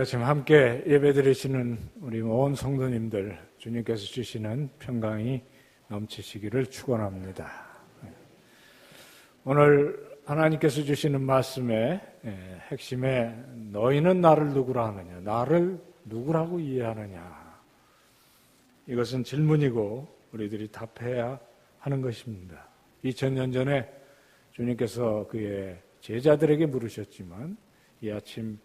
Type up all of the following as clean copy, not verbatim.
지금 함께 예배드리시는 우리 온 성도님들, 주님께서 주시는 평강이 넘치시기를 축원합니다. 오늘 하나님께서 주시는 말씀의 핵심에 너희는 나를 누구라 하느냐, 나를 누구라고 이해하느냐, 이것은 질문이고 우리들이 답해야 하는 것입니다. 2000년 전에 주님께서 그의 제자들에게 물으셨지만 이 아침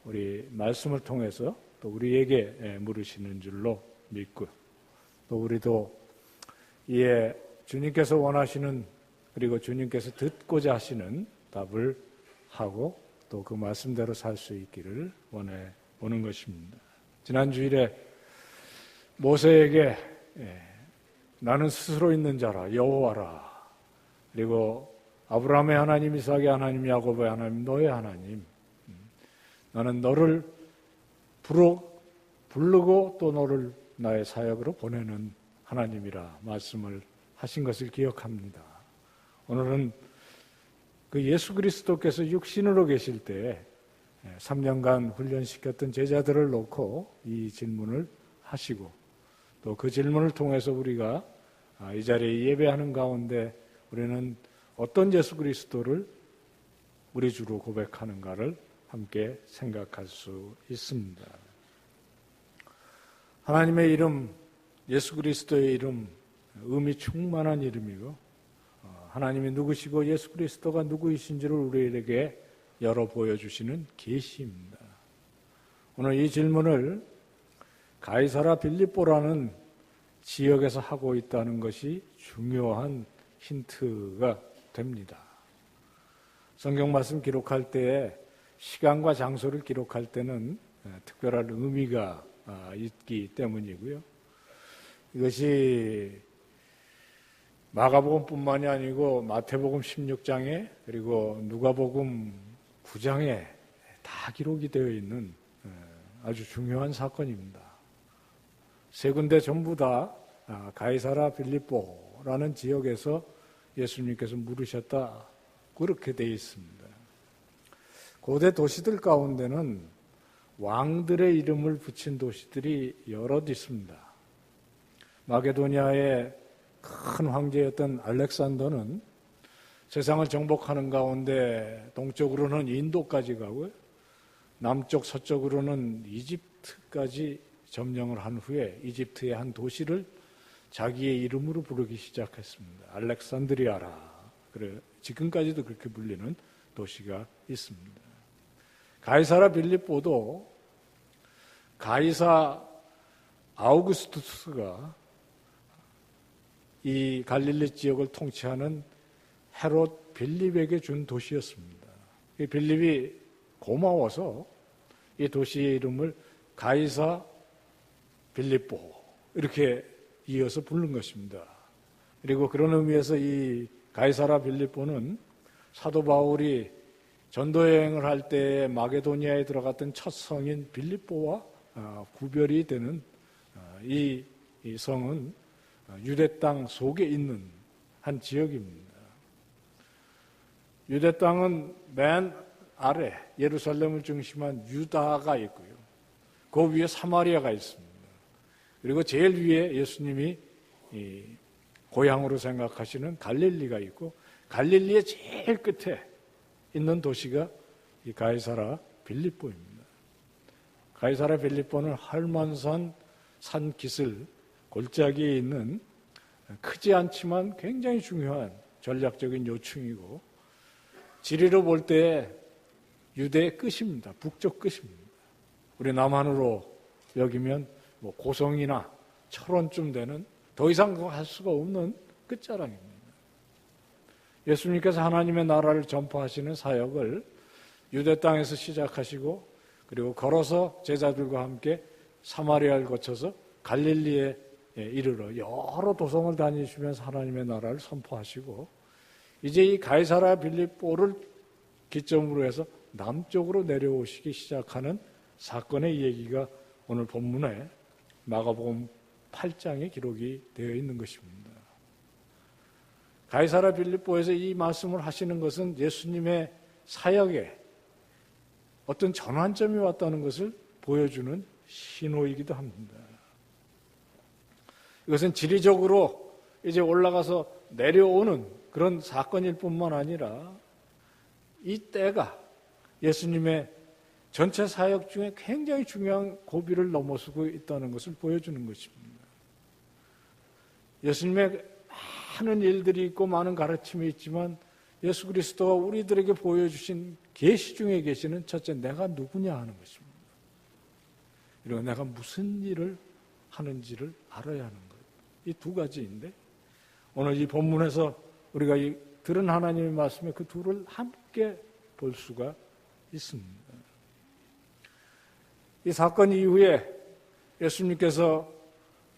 우리 말씀을 통해서 또 우리에게 물으시는 줄로 믿고, 또 우리도 이에 주님께서 원하시는, 그리고 주님께서 듣고자 하시는 답을 하고 또 그 말씀대로 살 수 있기를 원해 보는 것입니다. 지난 주일에 모세에게 나는 스스로 있는 자라, 여호와라, 그리고 아브라함의 하나님, 이삭의 하나님, 야곱의 하나님, 너의 하나님, 나는 너를 부르고 또 너를 나의 사역으로 보내는 하나님이라 말씀을 하신 것을 기억합니다. 오늘은 그 예수 그리스도께서 육신으로 계실 때 3년간 훈련시켰던 제자들을 놓고 이 질문을 하시고, 또 그 질문을 통해서 우리가 이 자리에 예배하는 가운데 우리는 어떤 예수 그리스도를 우리 주로 고백하는가를 함께 생각할 수 있습니다. 하나님의 이름, 예수 그리스도의 이름, 의미 충만한 이름이고, 하나님이 누구시고 예수 그리스도가 누구이신지를 우리에게 열어 보여주시는 계시입니다. 오늘 이 질문을 가이사라 빌립보라는 지역에서 하고 있다는 것이 중요한 힌트가 됩니다. 성경 말씀 기록할 때에 시간과 장소를 기록할 때는 특별한 의미가 있기 때문이고요. 이것이 마가복음뿐만이 아니고 마태복음 16장에 그리고 누가복음 9장에 다 기록이 되어 있는 아주 중요한 사건입니다. 세 군데 전부 다 가이사라 빌립보라는 지역에서 예수님께서 물으셨다, 그렇게 되어 있습니다. 고대 도시들 가운데는 왕들의 이름을 붙인 도시들이 여럿 있습니다. 마게도니아의 큰 황제였던 알렉산더는 세상을 정복하는 가운데 동쪽으로는 인도까지 가고요, 남쪽 서쪽으로는 이집트까지 점령을 한 후에 이집트의 한 도시를 자기의 이름으로 부르기 시작했습니다. 알렉산드리아라. 그래, 지금까지도 그렇게 불리는 도시가 있습니다. 가이사라 빌립보도 가이사 아우구스투스가 이 갈릴리 지역을 통치하는 헤롯 빌립에게 준 도시였습니다. 이 빌립이 고마워서 이 도시의 이름을 가이사 빌립보 이렇게 이어서 부른 것입니다. 그리고 그런 의미에서 이 가이사라 빌립보는 사도 바울이 전도여행을 할 때 마게도니아에 들어갔던 첫 성인 빌립보와 구별이 되는 이 성은 유대 땅 속에 있는 한 지역입니다. 유대 땅은 맨 아래 예루살렘을 중심한 유다가 있고요, 그 위에 사마리아가 있습니다. 그리고 제일 위에 예수님이 고향으로 생각하시는 갈릴리가 있고, 갈릴리의 제일 끝에 있는 도시가 이 가이사라 빌립보입니다. 가이사라 빌립보는 할만산 산 기슭 골짜기에 있는 크지 않지만 굉장히 중요한 전략적인 요충이고, 지리로 볼 때 유대의 끝입니다. 북쪽 끝입니다. 우리 남한으로 여기면 뭐 고성이나 철원쯤 되는, 더 이상 할 수가 없는 끝자락입니다. 예수님께서 하나님의 나라를 전파하시는 사역을 유대 땅에서 시작하시고, 그리고 걸어서 제자들과 함께 사마리아를 거쳐서 갈릴리에 이르러 여러 도성을 다니시면서 하나님의 나라를 선포하시고, 이제 이 가이사라 빌립보를 기점으로 해서 남쪽으로 내려오시기 시작하는 사건의 얘기가 오늘 본문에 마가복음 8장에 기록이 되어 있는 것입니다. 가이사라 빌립보에서 이 말씀을 하시는 것은 예수님의 사역에 어떤 전환점이 왔다는 것을 보여주는 신호이기도 합니다. 이것은 지리적으로 이제 올라가서 내려오는 그런 사건일 뿐만 아니라 이 때가 예수님의 전체 사역 중에 굉장히 중요한 고비를 넘어서고 있다는 것을 보여주는 것입니다. 예수님의 많은 일들이 있고 많은 가르침이 있지만 예수 그리스도가 우리들에게 보여주신 계시 중에 계시는 첫째, 내가 누구냐 하는 것입니다. 그리고 내가 무슨 일을 하는지를 알아야 하는 것. 이 두 가지인데 오늘 이 본문에서 우리가 들은 하나님의 말씀에 그 둘을 함께 볼 수가 있습니다. 이 사건 이후에 예수님께서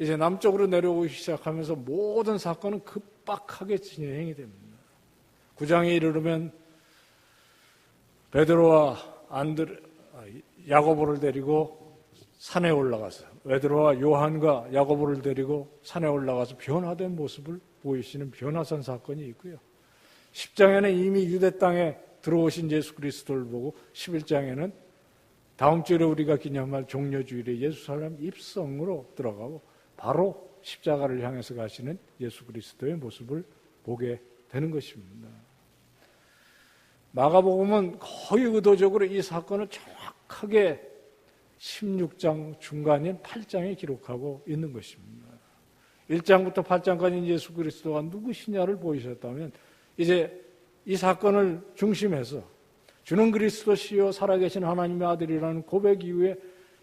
이제 남쪽으로 내려오기 시작하면서 모든 사건은 급박하게 진행이 됩니다. 9장에 이르르면 베드로와 야고보를 데리고 산에 올라가서 베드로와 요한과 야고보를 데리고 산에 올라가서 변화된 모습을 보이시는 변화산 사건이 있고요. 10장에는 이미 유대 땅에 들어오신 예수 그리스도를 보고 11장에는 다음 주에 우리가 기념할 종려주일에 예루살렘 입성으로 들어가고 바로 십자가를 향해서 가시는 예수 그리스도의 모습을 보게 되는 것입니다. 마가복음은 거의 의도적으로 이 사건을 정확하게 16장 중간인 8장에 기록하고 있는 것입니다. 1장부터 8장까지 예수 그리스도가 누구시냐를 보이셨다면 이제 이 사건을 중심해서 주는 그리스도시요 살아계신 하나님의 아들이라는 고백 이후에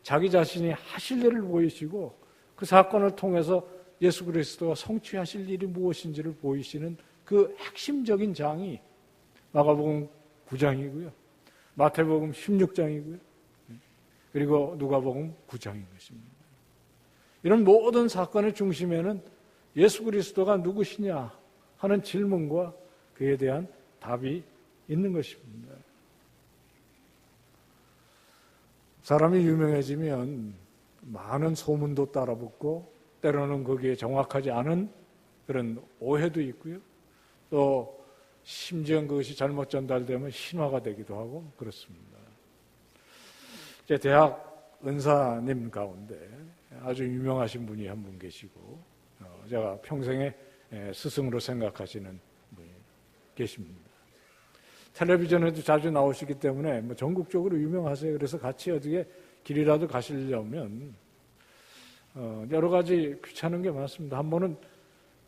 자기 자신이 하실 일을 보이시고 그 사건을 통해서 예수 그리스도가 성취하실 일이 무엇인지를 보이시는 그 핵심적인 장이 마가복음 9장이고요. 마태복음 16장이고요. 그리고 누가복음 9장인 것입니다. 이런 모든 사건의 중심에는 예수 그리스도가 누구시냐 하는 질문과 그에 대한 답이 있는 것입니다. 사람이 유명해지면 많은 소문도 따라붙고 때로는 거기에 정확하지 않은 그런 오해도 있고요. 또 심지어 그것이 잘못 전달되면 신화가 되기도 하고 그렇습니다. 제 대학 은사님 가운데 아주 유명하신 분이 한 분 계시고 제가 평생의 스승으로 생각하시는 분이 계십니다. 텔레비전에도 자주 나오시기 때문에 뭐 전국적으로 유명하세요. 그래서 같이 어떻게 길이라도 가시려면 여러 가지 귀찮은 게 많습니다. 한 번은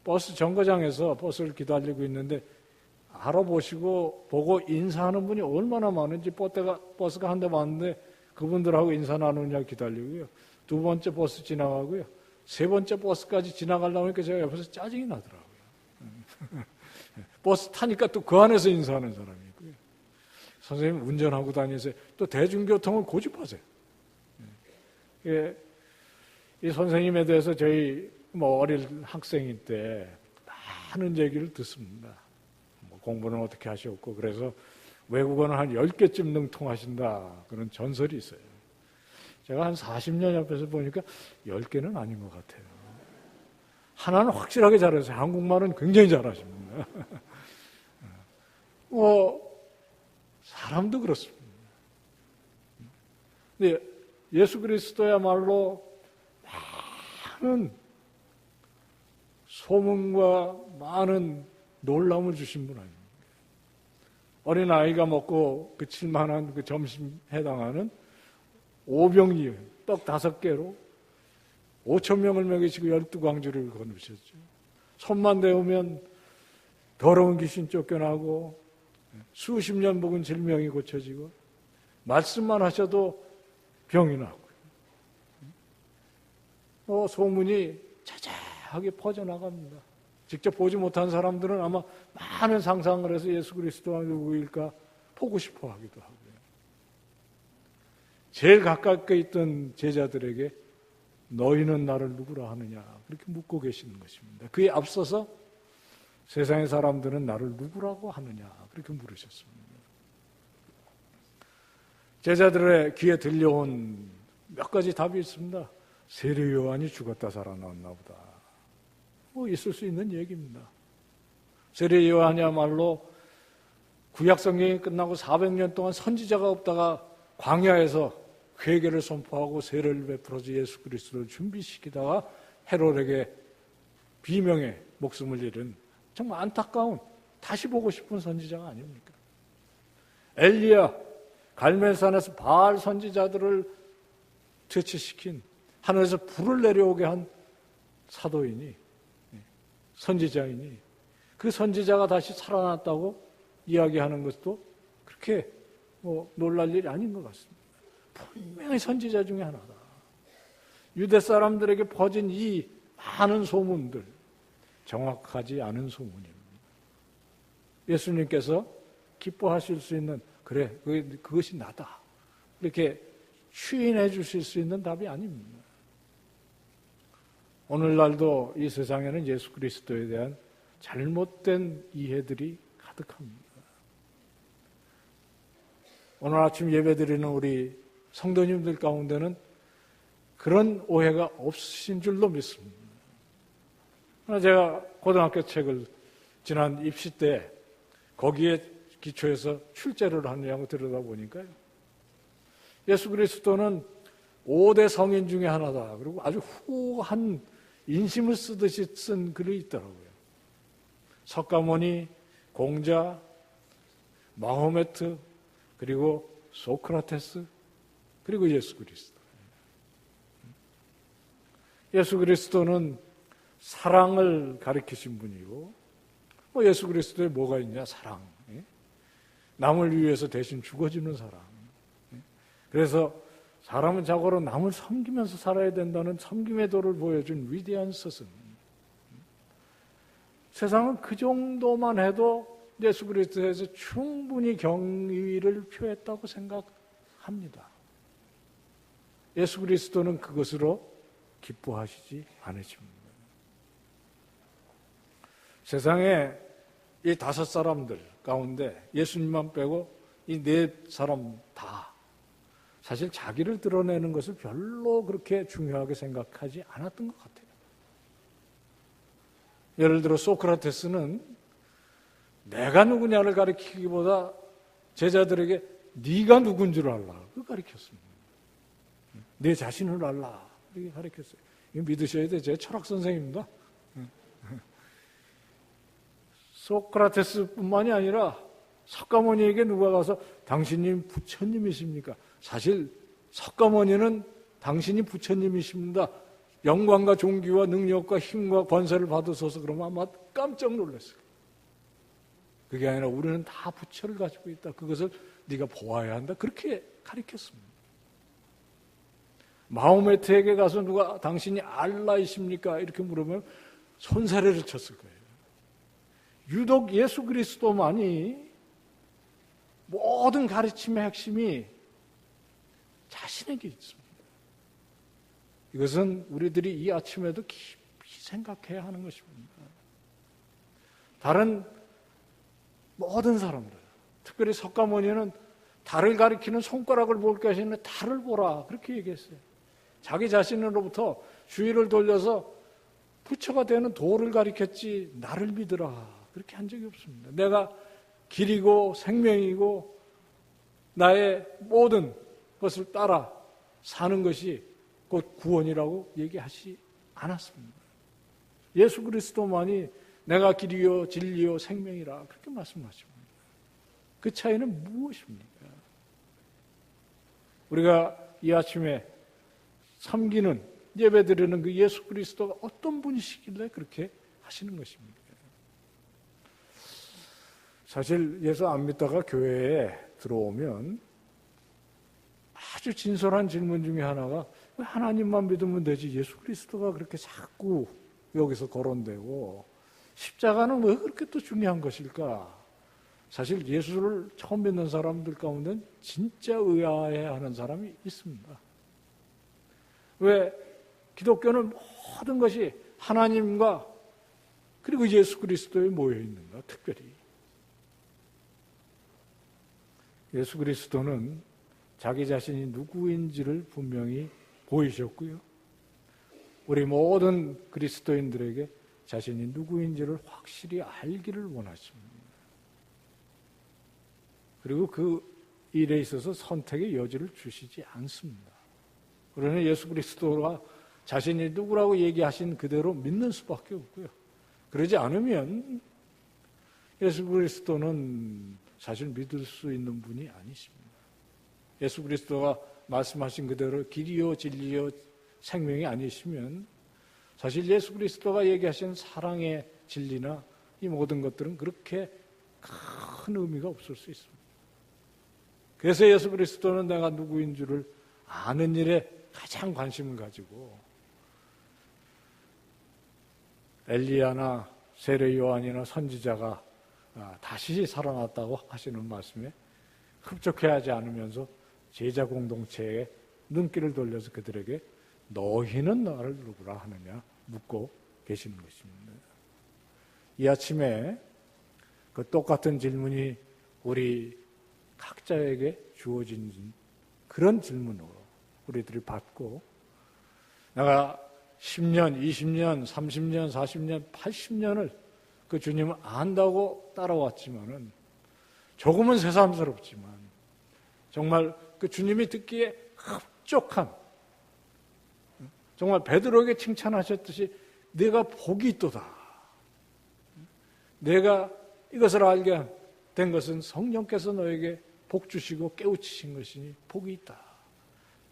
버스 정거장에서 버스를 기다리고 있는데 알아보시고 보고 인사하는 분이 얼마나 많은지 버스가 한 대 왔는데 그분들하고 인사 나누느냐 기다리고요. 두 번째 버스 지나가고요. 세 번째 버스까지 지나가려고 하니까 제가 옆에서 짜증이 나더라고요. 버스 타니까 또 그 안에서 인사하는 사람이 있고요. 선생님 운전하고 다니세요. 또 대중교통을 고집하세요. 이 선생님에 대해서 저희 어릴 학생일 때 많은 얘기를 듣습니다. 공부는 어떻게 하셨고 그래서 외국어는 한 10개쯤 능통하신다 그런 전설이 있어요. 제가 한 40년 옆에서 보니까 10개는 아닌 것 같아요. 하나는 확실하게 잘하세요. 한국말은 굉장히 잘하십니다. 사람도 그렇습니다. 근데 예수 그리스도야말로 많은 소문과 많은 놀라움을 주신 분 아닙니까? 어린아이가 먹고 그칠 만한 그 점심 해당하는 오병이어 떡 5개로 5,000명을 먹이시고 12광주를 거두셨죠. 손만 대우면 더러운 귀신 쫓겨나고 수십 년 묵은 질병이 고쳐지고 말씀만 하셔도 병이 나고요. 소문이 자자하게 퍼져나갑니다. 직접 보지 못한 사람들은 아마 많은 상상을 해서 예수 그리스도가 누구일까 보고 싶어 하기도 하고요. 제일 가깝게 있던 제자들에게 너희는 나를 누구라 하느냐 그렇게 묻고 계시는 것입니다. 그에 앞서서 세상의 사람들은 나를 누구라고 하느냐 그렇게 물으셨습니다. 제자들의 귀에 들려온 몇 가지 답이 있습니다. 세례 요한이 죽었다 살아났나 보다. 있을 수 있는 얘기입니다. 세례 요한이야말로 구약 성경이 끝나고 400년 동안 선지자가 없다가 광야에서 회개를 선포하고 세례를 베풀어서 예수 그리스도를 준비시키다가 헤롯에게 비명의 목숨을 잃은 정말 안타까운, 다시 보고 싶은 선지자가 아닙니까? 엘리야, 갈멜산에서 바알 선지자들을 퇴치시킨, 하늘에서 불을 내려오게 한 사도이니, 선지자이니, 그 선지자가 다시 살아났다고 이야기하는 것도 그렇게 놀랄 일이 아닌 것 같습니다. 분명히 선지자 중에 하나다. 유대 사람들에게 퍼진 이 많은 소문들, 정확하지 않은 소문입니다. 예수님께서 기뻐하실 수 있는, 그래, 그것이 나다, 이렇게 추인해 주실 수 있는 답이 아닙니다. 오늘날도 이 세상에는 예수 그리스도에 대한 잘못된 이해들이 가득합니다. 오늘 아침 예배드리는 우리 성도님들 가운데는 그런 오해가 없으신 줄로 믿습니다. 제가 고등학교 책을 지난 입시 때 거기에 기초해서 출제를 하느냐고 들여다보니까요, 예수 그리스도는 5대 성인 중에 하나다, 그리고 아주 후한 인심을 쓰듯이 쓴 글이 있더라고요. 석가모니, 공자, 마호메트, 그리고 소크라테스, 그리고 예수 그리스도. 예수 그리스도는 사랑을 가리키신 분이고, 예수 그리스도에 뭐가 있냐? 사랑. 남을 위해서 대신 죽어주는 사람. 그래서 사람은 자고로 남을 섬기면서 살아야 된다는 섬김의 도를 보여준 위대한 스승. 세상은 그 정도만 해도 예수 그리스도에서 충분히 경의를 표했다고 생각합니다. 예수 그리스도는 그것으로 기뻐하시지 않으십니다. 세상에 이 5 사람들 가운데 예수님만 빼고 이 4 사람 다 사실 자기를 드러내는 것을 별로 그렇게 중요하게 생각하지 않았던 것 같아요. 예를 들어 소크라테스는 내가 누구냐를 가리키기보다 제자들에게 네가 누군 줄 알라, 그걸 가리켰습니다. 내 자신을 알라, 이렇게 가리켰어요. 이거 믿으셔야 돼요. 제 철학 선생입니다. 소크라테스뿐만이 아니라 석가모니에게 누가 가서 당신님 부처님이십니까? 사실 석가모니는 당신이 부처님이십니다, 영광과 존귀와 능력과 힘과 권세를 받으소서, 그러면 아마 깜짝 놀랐을 거예요. 그게 아니라 우리는 다 부처를 가지고 있다, 그것을 네가 보아야 한다, 그렇게 가르쳤습니다. 마호메트에게 가서 누가 당신이 알라이십니까? 이렇게 물으면 손사래를 쳤을 거예요. 유독 예수 그리스도만이 모든 가르침의 핵심이 자신에게 있습니다. 이것은 우리들이 이 아침에도 깊이 생각해야 하는 것입니다. 다른 모든 사람들, 특별히 석가모니는 달을 가리키는 손가락을 볼 것이 아니라 달을 보라, 그렇게 얘기했어요. 자기 자신으로부터 주의를 돌려서 부처가 되는 도를 가리켰지 나를 믿으라, 그렇게 한 적이 없습니다. 내가 길이고 생명이고 나의 모든 것을 따라 사는 것이 곧 구원이라고 얘기하지 않았습니다. 예수 그리스도만이 내가 길이요 진리요 생명이라 그렇게 말씀하십니다. 그 차이는 무엇입니까? 우리가 이 아침에 섬기는, 예배드리는 그 예수 그리스도가 어떤 분이시길래 그렇게 하시는 것입니까? 사실 예수 안 믿다가 교회에 들어오면 아주 진솔한 질문 중에 하나가, 왜 하나님만 믿으면 되지 예수 그리스도가 그렇게 자꾸 여기서 거론되고 십자가는 왜 그렇게 또 중요한 것일까? 사실 예수를 처음 믿는 사람들 가운데는 진짜 의아해하는 사람이 있습니다. 왜 기독교는 모든 것이 하나님과 그리고 예수 그리스도에 모여 있는가? 특별히 예수 그리스도는 자기 자신이 누구인지를 분명히 보이셨고요, 우리 모든 그리스도인들에게 자신이 누구인지를 확실히 알기를 원하십니다. 그리고 그 일에 있어서 선택의 여지를 주시지 않습니다. 그러나 예수 그리스도가 자신이 누구라고 얘기하신 그대로 믿는 수밖에 없고요. 그러지 않으면 예수 그리스도는 사실 믿을 수 있는 분이 아니십니다. 예수 그리스도가 말씀하신 그대로 길이요 진리요 생명이 아니시면 사실 예수 그리스도가 얘기하신 사랑의 진리나 이 모든 것들은 그렇게 큰 의미가 없을 수 있습니다. 그래서 예수 그리스도는 내가 누구인 줄을 아는 일에 가장 관심을 가지고 엘리야나 세례 요한이나 선지자가 다시 살아났다고 하시는 말씀에 흡족해하지 않으면서 제자 공동체에 눈길을 돌려서 그들에게 너희는 나를 누구라 하느냐 묻고 계시는 것입니다. 이 아침에 그 똑같은 질문이 우리 각자에게 주어진 그런 질문으로 우리들이 받고 내가 10년, 20년, 30년, 40년, 80년을 그 주님을 안다고 따라왔지만은 조금은 새삼스럽지만 정말 그 주님이 듣기에 흡족한 정말 베드로에게 칭찬하셨듯이 내가 복이 있도다. 내가 이것을 알게 된 것은 성령께서 너에게 복 주시고 깨우치신 것이니 복이 있다.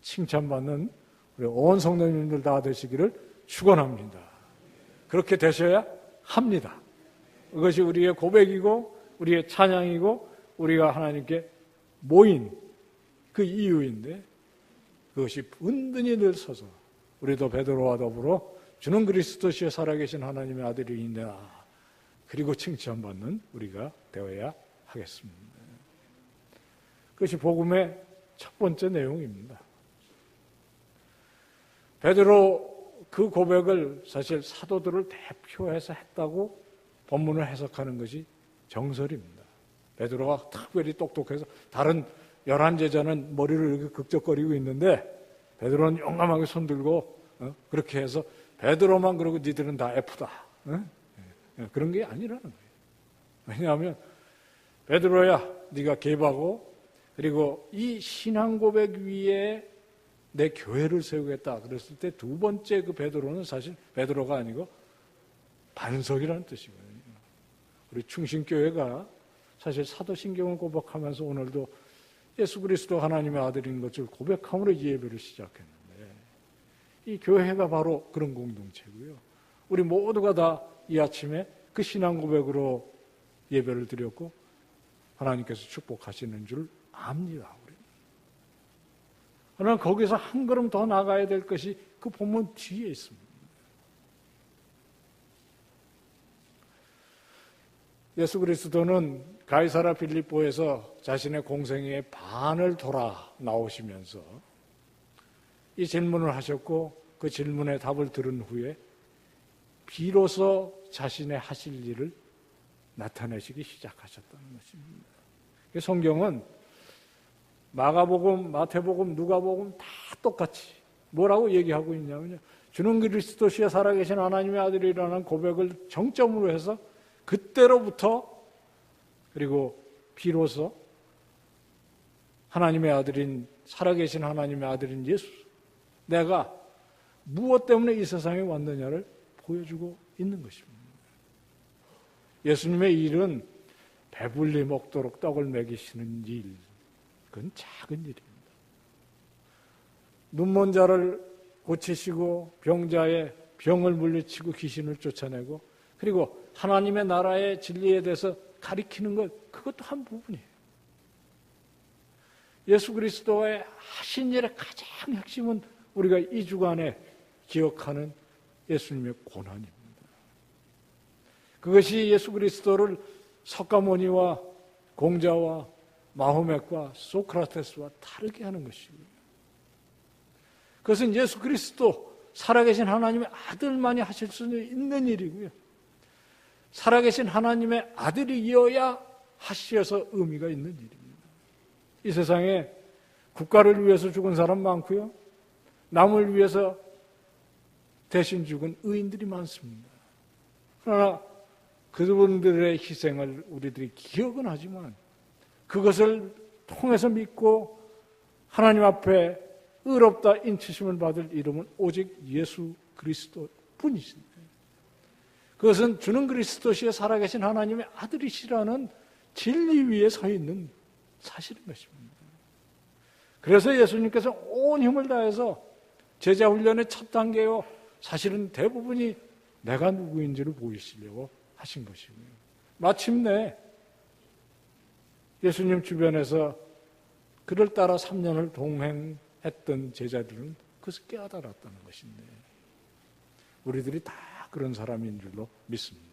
칭찬받는 우리 온 성도님들 다 되시기를 축원합니다. 그렇게 되셔야 합니다. 그것이 우리의 고백이고 우리의 찬양이고 우리가 하나님께 모인 그 이유인데 그것이 은근히 늘 서서 우리도 베드로와 더불어 주는 그리스도시여 살아계신 하나님의 아들이니라 그리고 칭찬받는 우리가 되어야 하겠습니다. 그것이 복음의 첫 번째 내용입니다. 베드로 그 고백을 사실 사도들을 대표해서 했다고 본문을 해석하는 것이 정설입니다. 베드로가 특별히 똑똑해서 다른 11제자는 머리를 이렇게 극적거리고 있는데 베드로는 용감하게 손들고 그렇게 해서 베드로만 그러고 니들은 다 F다. 그런 게 아니라는 거예요. 왜냐하면 베드로야 네가 개바고 그리고 이 신앙 고백 위에 내 교회를 세우겠다 그랬을 때 두 번째 그 베드로는 사실 베드로가 아니고 반석이라는 뜻이거든요. 우리 충신교회가 사실 사도신경을 고백하면서 오늘도 예수 그리스도 하나님의 아들인 것을 고백함으로 이 예배를 시작했는데 이 교회가 바로 그런 공동체고요. 우리 모두가 다 이 아침에 그 신앙 고백으로 예배를 드렸고 하나님께서 축복하시는 줄 압니다. 그러나 거기서 한 걸음 더 나가야 될 것이 그 본문 뒤에 있습니다. 예수 그리스도는 가이사라 빌립보에서 자신의 공생애의 반을 돌아 나오시면서 이 질문을 하셨고 그 질문에 답을 들은 후에 비로소 자신의 하실 일을 나타내시기 시작하셨다는 것입니다. 성경은 마가복음, 마태복음, 누가복음 다 똑같이 뭐라고 얘기하고 있냐면요. 주는 그리스도시여 살아계신 하나님의 아들이라는 고백을 정점으로 해서 그때로부터 그리고 비로소 하나님의 아들인 살아계신 하나님의 아들인 예수 내가 무엇 때문에 이 세상에 왔느냐를 보여주고 있는 것입니다. 예수님의 일은 배불리 먹도록 떡을 먹이시는 일 그건 작은 일입니다. 눈먼 자를 고치시고 병자의 병을 물리치고 귀신을 쫓아내고 그리고 하나님의 나라의 진리에 대해서 가리키는 것 그것도 한 부분이에요. 예수 그리스도의 하신 일의 가장 핵심은 우리가 이 주간에 기억하는 예수님의 고난입니다. 그것이 예수 그리스도를 석가모니와 공자와 마호멧과 소크라테스와 다르게 하는 것이고요. 그것은 예수 그리스도 살아계신 하나님의 아들만이 하실 수 있는 일이고요. 살아계신 하나님의 아들이어야 하셔서 의미가 있는 일입니다. 이 세상에 국가를 위해서 죽은 사람 많고요. 남을 위해서 대신 죽은 의인들이 많습니다. 그러나 그분들의 희생을 우리들이 기억은 하지만 그것을 통해서 믿고 하나님 앞에 의롭다 인치심을 받을 이름은 오직 예수 그리스도 뿐이신데, 그것은 주는 그리스도시에 살아계신 하나님의 아들이시라는 진리 위에 서 있는 사실인 것입니다. 그래서 예수님께서 온 힘을 다해서 제자 훈련의 첫 단계요, 사실은 대부분이 내가 누구인지를 보이시려고 하신 것이고요. 마침내 예수님 주변에서 그를 따라 3년을 동행했던 제자들은 그것을 깨달았다는 것인데, 우리들이 다 그런 사람인 줄로 믿습니다.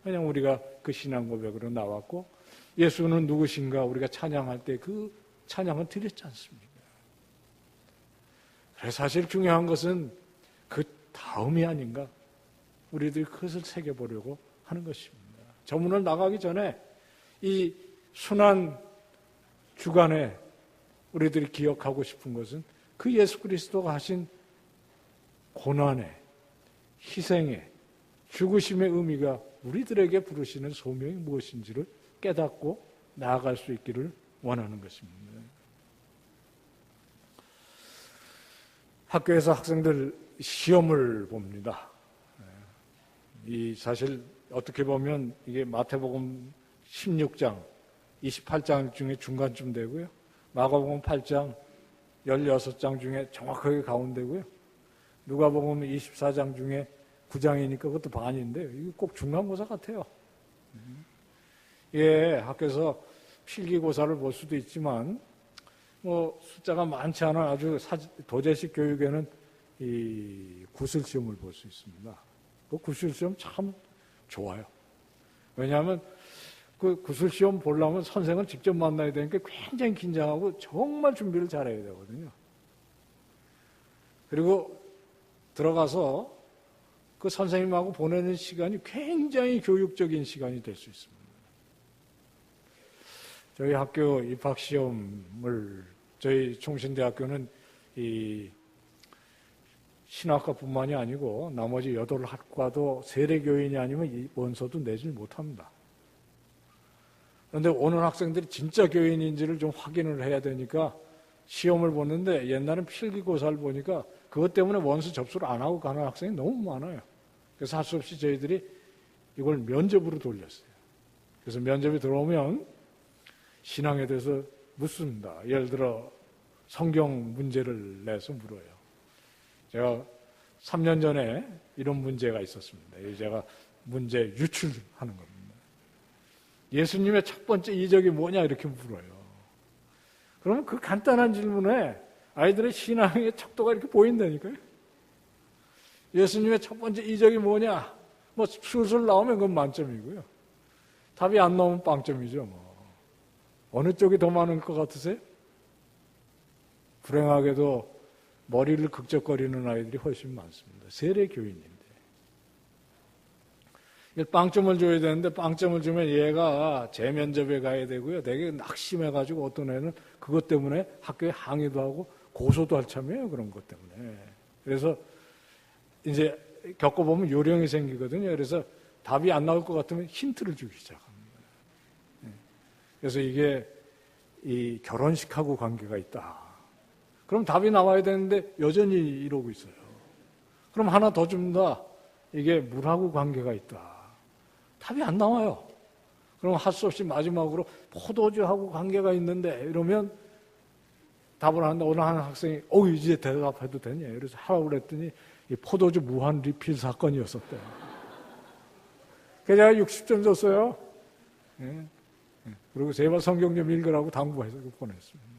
그냥 우리가 그 신앙 고백으로 나왔고 예수는 누구신가 우리가 찬양할 때 그 찬양은 드렸지 않습니까? 그래서 사실 중요한 것은 그 다음이 아닌가, 우리들이 그것을 새겨보려고 하는 것입니다. 저문을 나가기 전에 이 순환 주간에 우리들이 기억하고 싶은 것은 그 예수 그리스도가 하신 고난의, 희생의, 죽으심의 의미가 우리들에게 부르시는 소명이 무엇인지를 깨닫고 나아갈 수 있기를 원하는 것입니다. 학교에서 학생들 시험을 봅니다. 이 사실 어떻게 보면 이게 마태복음 16장, 28장 중에 중간쯤 되고요. 마가복음 8장, 16장 중에 정확하게 가운데고요. 누가복음 24장 중에 9장이니까 그것도 반인데 이게 꼭 중간고사 같아요. 예, 학교에서 필기고사를 볼 수도 있지만 뭐 숫자가 많지 않은 아주 도제식 교육에는 이 구술시험을 볼 수 있습니다. 그 구술시험 참 좋아요. 왜냐하면 그 구술시험 보려면 선생을 직접 만나야 되니까 굉장히 긴장하고 정말 준비를 잘해야 되거든요. 그리고 들어가서 그 선생님하고 보내는 시간이 굉장히 교육적인 시간이 될 수 있습니다. 저희 학교 입학시험을, 저희 총신대학교는 이 신학과뿐만이 아니고 나머지 8학과도 세례교인이 아니면 이 원서도 내질 못합니다. 그런데 오는 학생들이 진짜 교인인지를 좀 확인을 해야 되니까 시험을 보는데, 옛날엔 필기고사를 보니까 그것 때문에 원서 접수를 안 하고 가는 학생이 너무 많아요. 그래서 할 수 없이 저희들이 이걸 면접으로 돌렸어요. 그래서 면접이 들어오면 신앙에 대해서 묻습니다. 예를 들어 성경 문제를 내서 물어요. 제가 3년 전에 이런 문제가 있었습니다. 제가 문제 유출하는 겁니다. 예수님의 첫 번째 이적이 뭐냐 이렇게 물어요. 그러면 그 간단한 질문에 아이들의 신앙의 척도가 이렇게 보인다니까요. 예수님의 첫 번째 이적이 뭐냐? 뭐 술술 나오면 그건 만점이고요. 답이 안 나오면 빵점이죠. 뭐. 어느 쪽이 더 많은 것 같으세요? 불행하게도 머리를 극적거리는 아이들이 훨씬 많습니다. 세례교인인데. 빵점을 줘야 되는데 빵점을 주면 얘가 재면접에 가야 되고요. 되게 낙심해가지고 어떤 애는 그것 때문에 학교에 항의도 하고 고소도 할 참이에요. 그런 것 때문에. 그래서 이제 겪어보면 요령이 생기거든요. 그래서 답이 안 나올 것 같으면 힌트를 주기 시작합니다. 그래서 이게 이 결혼식하고 관계가 있다. 그럼 답이 나와야 되는데 여전히 이러고 있어요. 그럼 하나 더 줍니다. 이게 물하고 관계가 있다. 답이 안 나와요. 그럼 할 수 없이 마지막으로 포도주하고 관계가 있는데 이러면 답을 하는데 어느 한 학생이 이제 대답해도 되냐. 그래서 하라고 그랬더니 이 포도주 무한 리필 사건이었었대요. 그래서 제가 60점 줬어요. 예. 그리고 제발 성경 좀 읽으라고 당부해서 보냈습니다.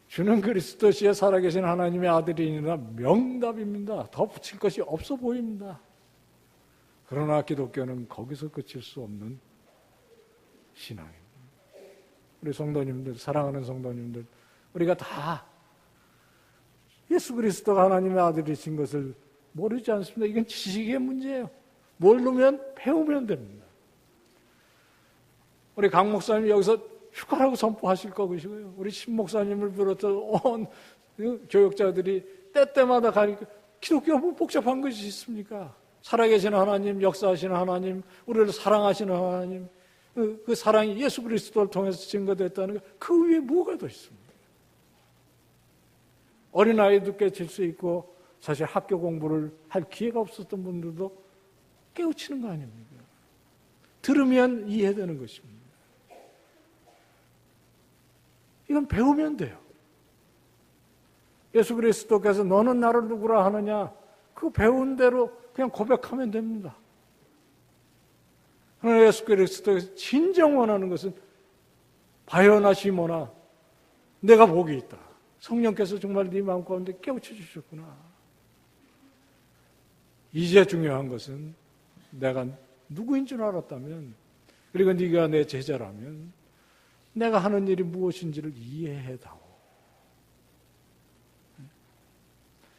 주는 그리스도시에 살아계신 하나님의 아들이니라 명답입니다. 더 붙일 것이 없어 보입니다. 그러나 기독교는 거기서 그칠 수 없는 신앙입니다. 우리 성도님들, 사랑하는 성도님들, 우리가 다 예수 그리스도가 하나님의 아들이신 것을 모르지 않습니다. 이건 지식의 문제예요. 모르면 배우면 됩니다. 우리 강 목사님이 여기서 휴가라고 선포하실 것이고요. 우리 신 목사님을 비롯해서 온 교육자들이 때때마다 가니까 기독교가 뭐 복잡한 것이 있습니까? 살아계신 하나님, 역사하시는 하나님, 우리를 사랑하시는 하나님, 그 사랑이 예수 그리스도를 통해서 증거됐다는 그 위에 뭐가 더 있습니까? 어린아이도 깨칠 수 있고 사실 학교 공부를 할 기회가 없었던 분들도 깨우치는 거 아닙니까? 들으면 이해되는 것입니다. 이건 배우면 돼요. 예수 그리스도께서 너는 나를 누구라 하느냐, 그 배운 대로 그냥 고백하면 됩니다. 그러나 예수 그리스도께서 진정 원하는 것은 바요나 시모나 내가 복이 있다. 성령께서 정말 네 마음 가운데 깨우쳐 주셨구나. 이제 중요한 것은 내가 누구인 줄 알았다면, 그리고 네가 내 제자라면 내가 하는 일이 무엇인지를 이해해다오.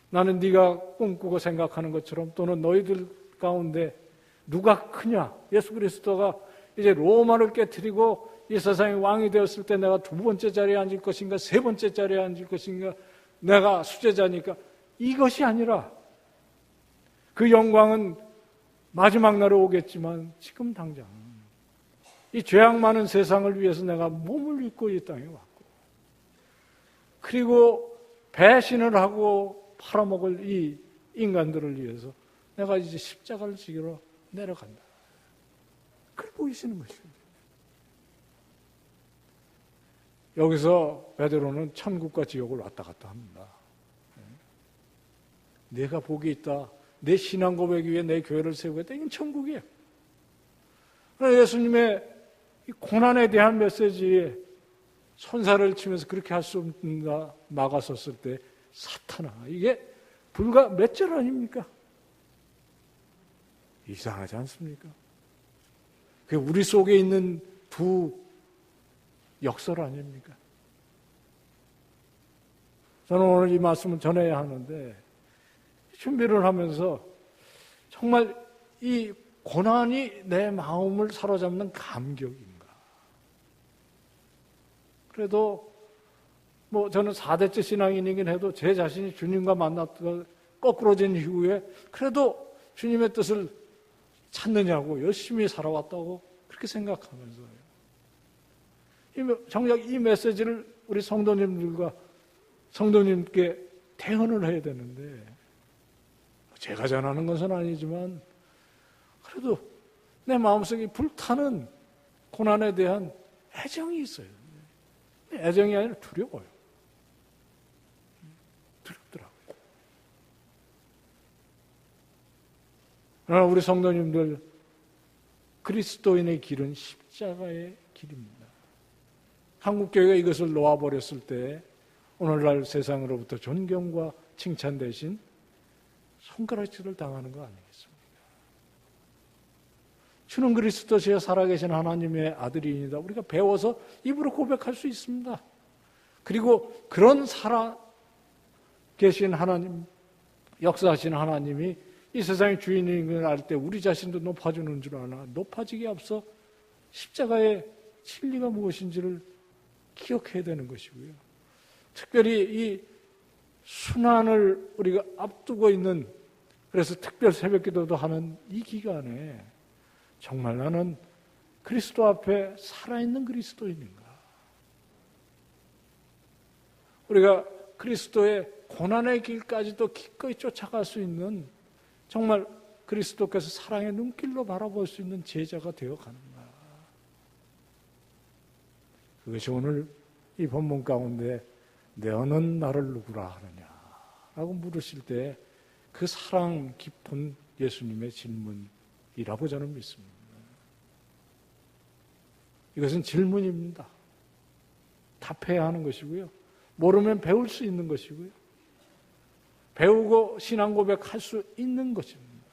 나는 네가 꿈꾸고 생각하는 것처럼, 또는 너희들 가운데 누가 크냐? 예수 그리스도가 이제 로마를 깨트리고 이 세상의 왕이 되었을 때 내가 두 번째 자리에 앉을 것인가, 세 번째 자리에 앉을 것인가, 내가 수제자니까, 이것이 아니라 그 영광은 마지막 날에 오겠지만 지금 당장 이 죄악 많은 세상을 위해서 내가 몸을 입고 이 땅에 왔고, 그리고 배신을 하고 팔아먹을 이 인간들을 위해서 내가 이제 십자가를 지기로 내려간다. 그걸 보이시는 것입니다. 여기서 베드로는 천국과 지옥을 왔다 갔다 합니다. 내가 복이 있다. 내 신앙 고백 위에 내 교회를 세우겠다. 이건 천국이에요. 그러나 예수님의 이 고난에 대한 메시지에 손살을 치면서 그렇게 할 수 없다 막아섰을 때, 사탄아, 이게 불과 몇 절 아닙니까? 이상하지 않습니까? 그게 우리 속에 있는 두 역설 아닙니까? 저는 오늘 이 말씀을 전해야 하는데, 준비를 하면서 정말 이 고난이 내 마음을 사로잡는 감격인가? 그래도 저는 4대째 신앙인이긴 해도 제 자신이 주님과 만났다가 거꾸로진 이후에 그래도 주님의 뜻을 찾느냐고 열심히 살아왔다고 그렇게 생각하면서요. 정작 이 메시지를 우리 성도님께 대언을 해야 되는데, 제가 전하는 것은 아니지만 그래도 내 마음속에 불타는 고난에 대한 애정이 있어요. 애정이 아니라 두려워요. 두렵더라고요. 그러나 우리 성도님들, 그리스도인의 길은 십자가의 길입니다. 한국교회가 이것을 놓아버렸을 때 오늘날 세상으로부터 존경과 칭찬 대신 손가락질을 당하는 거 아니겠습니까? 주는 그리스도시여 살아계신 하나님의 아들이니다. 우리가 배워서 입으로 고백할 수 있습니다. 그리고 그런 살아계신 하나님, 역사하신 하나님이 이 세상의 주인인 걸 알 때 우리 자신도 높아주는 줄 아나 높아지기 앞서 십자가의 진리가 무엇인지를 기억해야 되는 것이고요. 특별히 이 순환을 우리가 앞두고 있는, 그래서 특별 새벽기도도 하는 이 기간에 정말 나는 그리스도 앞에 살아있는 그리스도인인가? 우리가 그리스도의 고난의 길까지도 기꺼이 쫓아갈 수 있는, 정말 그리스도께서 사랑의 눈길로 바라볼 수 있는 제자가 되어가는가? 그것이 오늘 이 본문 가운데 너는 나를 누구라 하느냐 라고 물으실 때 그 사랑 깊은 예수님의 질문이라고 저는 믿습니다. 이것은 질문입니다. 답해야 하는 것이고요. 모르면 배울 수 있는 것이고요. 배우고 신앙 고백할 수 있는 것입니다.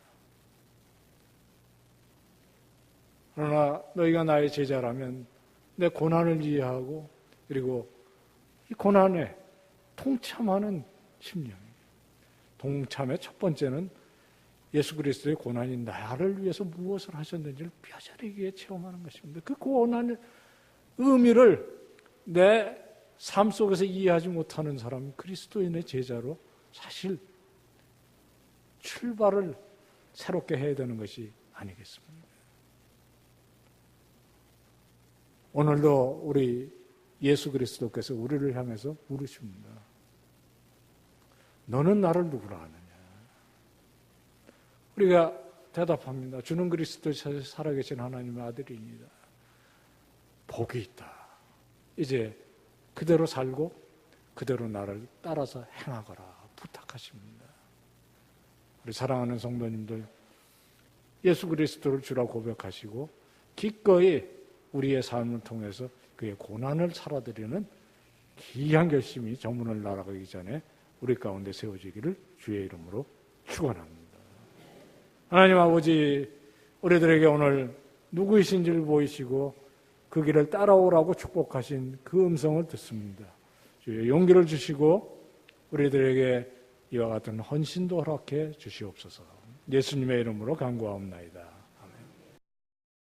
그러나 너희가 나의 제자라면 내 고난을 이해하고, 그리고 이 고난에 동참하는 심령이에요. 동참의 첫 번째는 예수 그리스도의 고난이 나를 위해서 무엇을 하셨는지를 뼈저리게 체험하는 것입니다. 그 고난의 의미를 내 삶 속에서 이해하지 못하는 사람은 그리스도인의 제자로 사실 출발을 새롭게 해야 되는 것이 아니겠습니까? 오늘도 우리 예수 그리스도께서 우리를 향해서 물으십니다. 너는 나를 누구라 하느냐? 우리가 대답합니다. 주는 그리스도에서 살아계신 하나님의 아들입니다. 복이 있다. 이제 그대로 살고 그대로 나를 따라서 행하거라 부탁하십니다. 우리 사랑하는 성도님들, 예수 그리스도를 주라 고백하시고 기꺼이 우리의 삶을 통해서 그의 고난을 살아드리는 귀한 결심이 저 문을 날아가기 전에 우리 가운데 세워지기를 주의 이름으로 축원합니다. 하나님 아버지, 우리들에게 오늘 누구이신지를 보이시고 그 길을 따라오라고 축복하신 그 음성을 듣습니다. 주의 용기를 주시고 우리들에게 이와 같은 헌신도 허락해 주시옵소서. 예수님의 이름으로 간구하옵나이다.